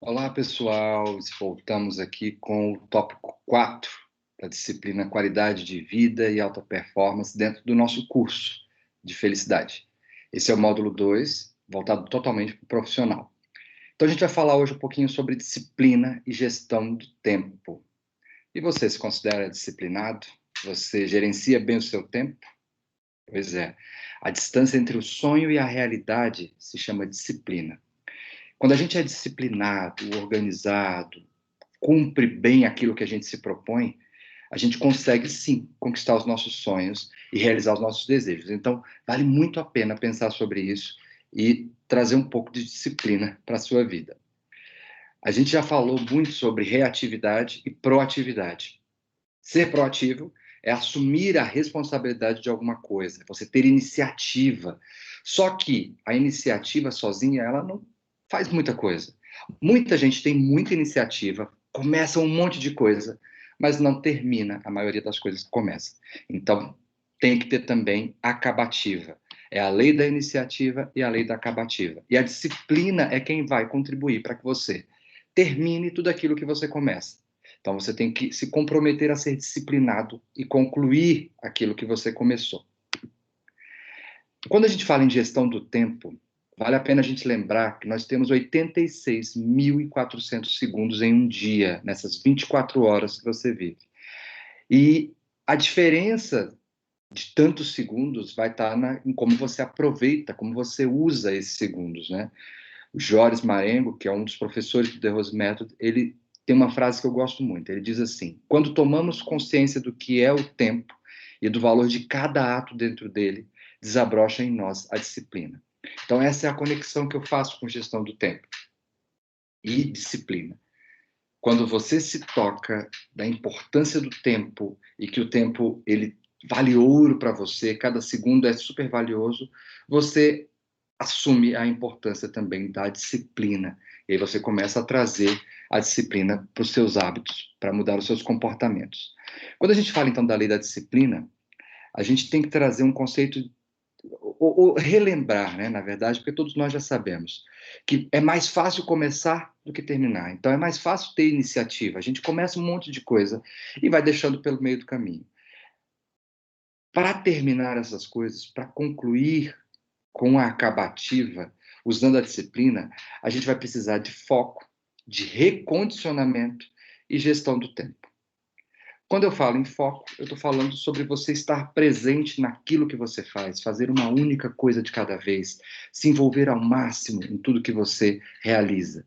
Olá, pessoal. Voltamos aqui com o tópico 4 da disciplina Qualidade de Vida e Alta Performance dentro do nosso curso de felicidade. Esse é o módulo 2, voltado totalmente para o profissional. Então, a gente vai falar hoje um pouquinho sobre disciplina e gestão do tempo. E você se considera disciplinado? Você gerencia bem o seu tempo? Pois é. A distância entre o sonho e a realidade se chama disciplina. Quando a gente é disciplinado, organizado, cumpre bem aquilo que a gente se propõe, a gente consegue sim conquistar os nossos sonhos e realizar os nossos desejos. Então, vale muito a pena pensar sobre isso e trazer um pouco de disciplina para a sua vida. A gente já falou muito sobre reatividade e proatividade. Ser proativo é assumir a responsabilidade de alguma coisa, você ter iniciativa. Só que a iniciativa sozinha, ela não faz muita coisa. Muita gente tem muita iniciativa, começa um monte de coisa, mas não termina a maioria das coisas que começa. Então, tem que ter também acabativa. É a lei da iniciativa e a lei da acabativa. E a disciplina é quem vai contribuir para que você termine tudo aquilo que você começa. Então, você tem que se comprometer a ser disciplinado e concluir aquilo que você começou. Quando a gente fala em gestão do tempo, vale a pena a gente lembrar que nós temos 86.400 segundos em um dia, nessas 24 horas que você vive. E a diferença de tantos segundos vai estar em como você aproveita, como você usa esses segundos, né? O Joris Marengo, que é um dos professores do The Rose Method, ele tem uma frase que eu gosto muito. Ele diz assim: quando tomamos consciência do que é o tempo e do valor de cada ato dentro dele, desabrocha em nós a disciplina. Então, essa é a conexão que eu faço com gestão do tempo e disciplina. Quando você se toca da importância do tempo e que o tempo ele vale ouro para você, cada segundo é super valioso, você assume a importância também da disciplina. E aí você começa a trazer a disciplina para os seus hábitos, para mudar os seus comportamentos. Quando a gente fala, então, da lei da disciplina, a gente tem que trazer um conceito, ou relembrar, né, na verdade, porque todos nós já sabemos, que é mais fácil começar do que terminar. Então, é mais fácil ter iniciativa. A gente começa um monte de coisa e vai deixando pelo meio do caminho. Para terminar essas coisas, para concluir com a acabativa, usando a disciplina, a gente vai precisar de foco, de recondicionamento e gestão do tempo. Quando eu falo em foco, eu estou falando sobre você estar presente naquilo que você faz, fazer uma única coisa de cada vez, se envolver ao máximo em tudo que você realiza.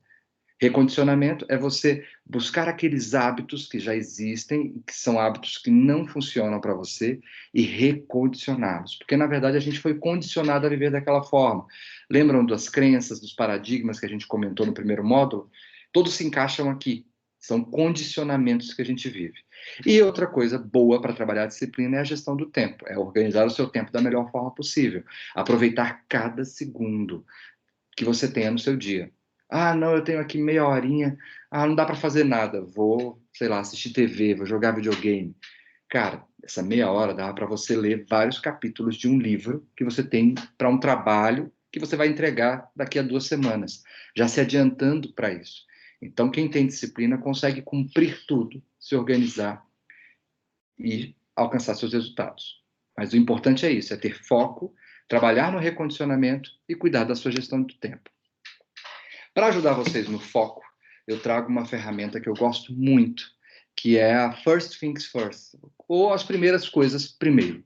Recondicionamento é você buscar aqueles hábitos que já existem, que são hábitos que não funcionam para você, e recondicioná-los. Porque, na verdade, a gente foi condicionado a viver daquela forma. Lembram das crenças, dos paradigmas que a gente comentou no primeiro módulo? Todos se encaixam aqui. São condicionamentos que a gente vive. E outra coisa boa para trabalhar a disciplina é a gestão do tempo. É organizar o seu tempo da melhor forma possível. Aproveitar cada segundo que você tenha no seu dia. Ah, não, eu tenho aqui meia horinha. Ah, não dá para fazer nada. Vou, sei lá, assistir TV, vou jogar videogame. Cara, essa meia hora dá para você ler vários capítulos de um livro que você tem para um trabalho que você vai entregar daqui a 2 semanas, já se adiantando para isso. Então, quem tem disciplina consegue cumprir tudo, se organizar e alcançar seus resultados. Mas o importante é isso, é ter foco, trabalhar no recondicionamento e cuidar da sua gestão do tempo. Para ajudar vocês no foco, eu trago uma ferramenta que eu gosto muito, que é a First Things First, ou as primeiras coisas primeiro.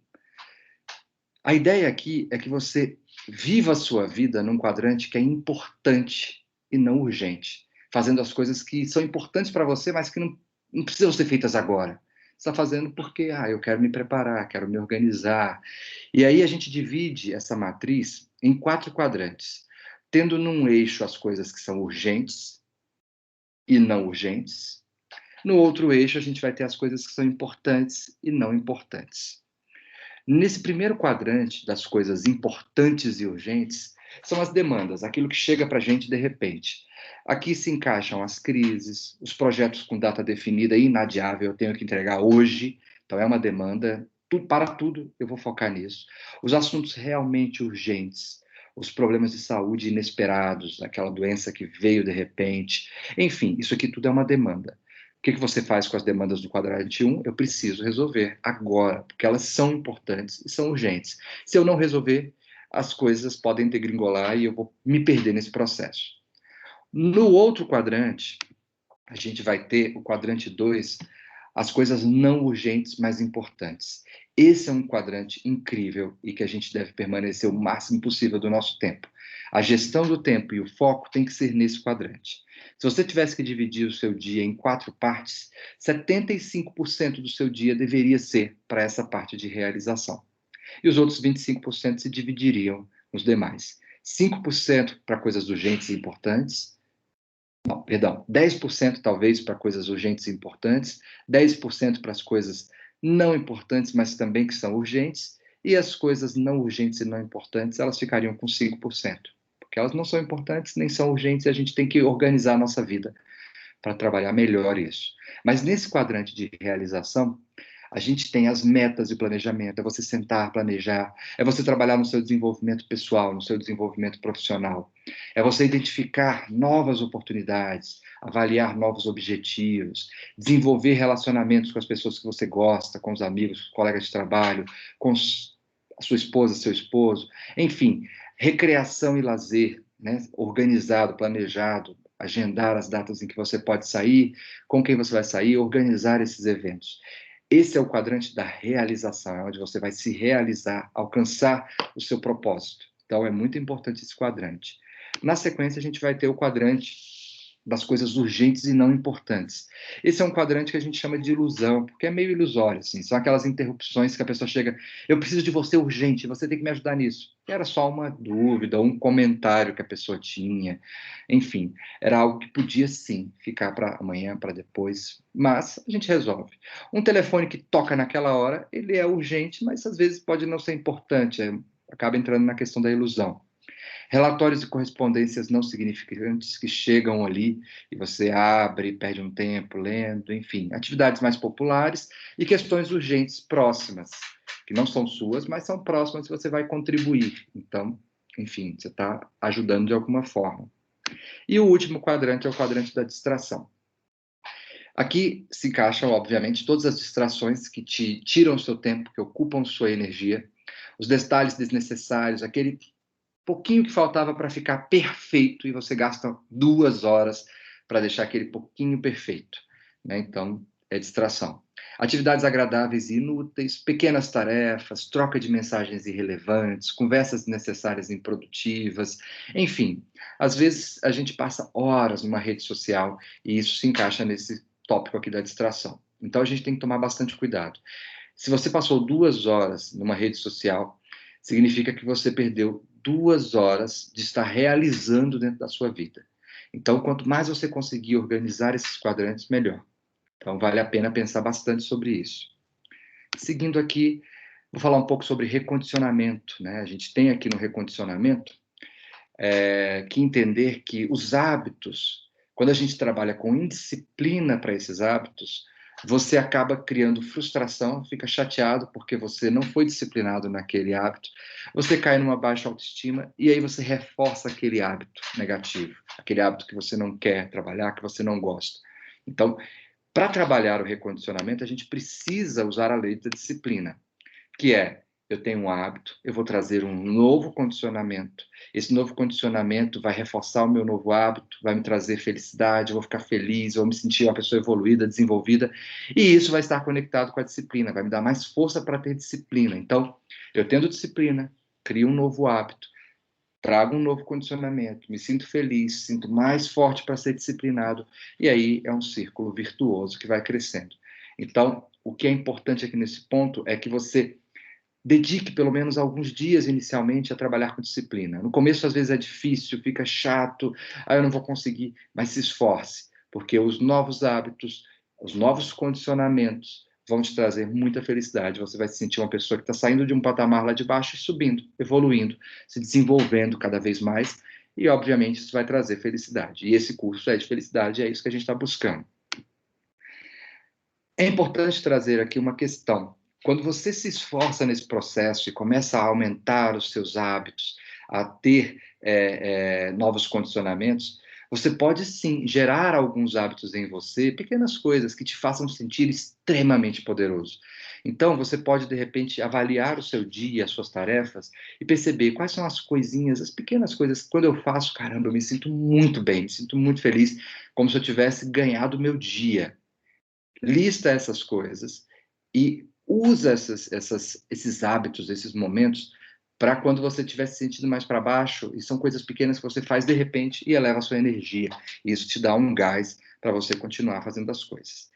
A ideia aqui é que você viva a sua vida num quadrante que é importante e não urgente, fazendo as coisas que são importantes para você, mas que não precisam ser feitas agora. Você está fazendo porque, eu quero me preparar, quero me organizar. E aí a gente divide essa matriz em 4 quadrantes, tendo num eixo as coisas que são urgentes e não urgentes. No outro eixo, a gente vai ter as coisas que são importantes e não importantes. Nesse primeiro quadrante das coisas importantes e urgentes, são as demandas, aquilo que chega para a gente de repente. Aqui se encaixam as crises, os projetos com data definida e inadiável, eu tenho que entregar hoje, então é uma demanda, para tudo eu vou focar nisso. Os assuntos realmente urgentes, os problemas de saúde inesperados, aquela doença que veio de repente. Enfim, isso aqui tudo é uma demanda. O que você faz com as demandas do quadrante 1? Eu preciso resolver agora, porque elas são importantes e são urgentes. Se eu não resolver, as coisas podem degringolar e eu vou me perder nesse processo. No outro quadrante, a gente vai ter o quadrante 2, as coisas não urgentes, mas importantes. Esse é um quadrante incrível e que a gente deve permanecer o máximo possível do nosso tempo. A gestão do tempo e o foco tem que ser nesse quadrante. Se você tivesse que dividir o seu dia em 4 partes, 75% do seu dia deveria ser para essa parte de realização. E os outros 25% se dividiriam nos demais. 5% para coisas urgentes e importantes, não, perdão, 10% talvez para coisas urgentes e importantes, 10% para as coisas não importantes, mas também que são urgentes, e as coisas não urgentes e não importantes, elas ficariam com 5%, porque elas não são importantes nem são urgentes, e a gente tem que organizar a nossa vida para trabalhar melhor isso. Mas nesse quadrante de realização, a gente tem as metas de planejamento, é você sentar, planejar, é você trabalhar no seu desenvolvimento pessoal, no seu desenvolvimento profissional, é você identificar novas oportunidades, avaliar novos objetivos, desenvolver relacionamentos com as pessoas que você gosta, com os amigos, com os colegas de trabalho, com a sua esposa, seu esposo, enfim, recreação e lazer, né? Organizado, planejado, agendar as datas em que você pode sair, com quem você vai sair, organizar esses eventos. Esse é o quadrante da realização, é onde você vai se realizar, alcançar o seu propósito. Então, é muito importante esse quadrante. Na sequência, a gente vai ter o quadrante das coisas urgentes e não importantes. Esse é um quadrante que a gente chama de ilusão, porque é meio ilusório, assim. São aquelas interrupções que a pessoa chega, eu preciso de você urgente, você tem que me ajudar nisso. E era só uma dúvida, um comentário que a pessoa tinha. Enfim, era algo que podia, sim, ficar para amanhã, para depois, mas a gente resolve. Um telefone que toca naquela hora, ele é urgente, mas às vezes pode não ser importante, acaba entrando na questão da ilusão. Relatórios e correspondências não significantes que chegam ali e você abre, perde um tempo lendo, enfim, atividades mais populares e questões urgentes próximas, que não são suas, mas são próximas e você vai contribuir. Então, enfim, você está ajudando de alguma forma. E o último quadrante é o quadrante da distração. Aqui se encaixam, obviamente, todas as distrações que te tiram o seu tempo, que ocupam sua energia, os detalhes desnecessários, aquele pouquinho que faltava para ficar perfeito e você gasta 2 horas para deixar aquele pouquinho perfeito, né? Então, é distração. Atividades agradáveis e inúteis, pequenas tarefas, troca de mensagens irrelevantes, conversas desnecessárias e improdutivas, enfim. Às vezes a gente passa horas numa rede social e isso se encaixa nesse tópico aqui da distração. Então a gente tem que tomar bastante cuidado. Se você passou 2 horas numa rede social, significa que você perdeu 2 horas de estar realizando dentro da sua vida. Então, quanto mais você conseguir organizar esses quadrantes, melhor. Então, vale a pena pensar bastante sobre isso. Seguindo aqui, vou falar um pouco sobre recondicionamento, né? A gente tem aqui no recondicionamento que entender que os hábitos, quando a gente trabalha com indisciplina para esses hábitos, você acaba criando frustração, fica chateado porque você não foi disciplinado naquele hábito, você cai numa baixa autoestima e aí você reforça aquele hábito negativo, aquele hábito que você não quer trabalhar, que você não gosta. Então, para trabalhar o recondicionamento, a gente precisa usar a lei da disciplina, que é, eu tenho um hábito, eu vou trazer um novo condicionamento. Esse novo condicionamento vai reforçar o meu novo hábito, vai me trazer felicidade, eu vou ficar feliz, eu vou me sentir uma pessoa evoluída, desenvolvida, e isso vai estar conectado com a disciplina, vai me dar mais força para ter disciplina. Então, eu tendo disciplina, crio um novo hábito, trago um novo condicionamento, me sinto feliz, sinto mais forte para ser disciplinado, e aí é um círculo virtuoso que vai crescendo. Então, o que é importante aqui nesse ponto é que você dedique pelo menos alguns dias inicialmente a trabalhar com disciplina. No começo, às vezes, é difícil, fica chato, aí eu não vou conseguir, mas se esforce, porque os novos hábitos, os novos condicionamentos vão te trazer muita felicidade. Você vai se sentir uma pessoa que está saindo de um patamar lá de baixo e subindo, evoluindo, se desenvolvendo cada vez mais, e, obviamente, isso vai trazer felicidade. E esse curso é de felicidade, é isso que a gente está buscando. É importante trazer aqui uma questão. Quando você se esforça nesse processo e começa a aumentar os seus hábitos, a ter novos condicionamentos, você pode sim gerar alguns hábitos em você, pequenas coisas que te façam sentir extremamente poderoso. Então, você pode, de repente, avaliar o seu dia, as suas tarefas, e perceber quais são as coisinhas, as pequenas coisas que quando eu faço, caramba, eu me sinto muito bem, me sinto muito feliz, como se eu tivesse ganhado o meu dia. Lista essas coisas e usa esses hábitos, esses momentos, para quando você estiver se sentindo mais para baixo, e são coisas pequenas que você faz de repente e eleva a sua energia. E isso te dá um gás para você continuar fazendo as coisas.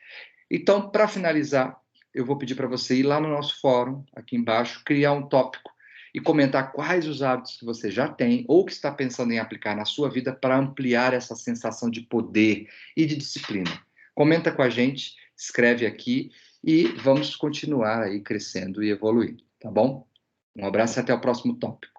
Então, para finalizar, eu vou pedir para você ir lá no nosso fórum, aqui embaixo, criar um tópico e comentar quais os hábitos que você já tem ou que está pensando em aplicar na sua vida para ampliar essa sensação de poder e de disciplina. Comenta com a gente, escreve aqui e vamos continuar aí crescendo e evoluindo, tá bom? Um abraço e até o próximo tópico.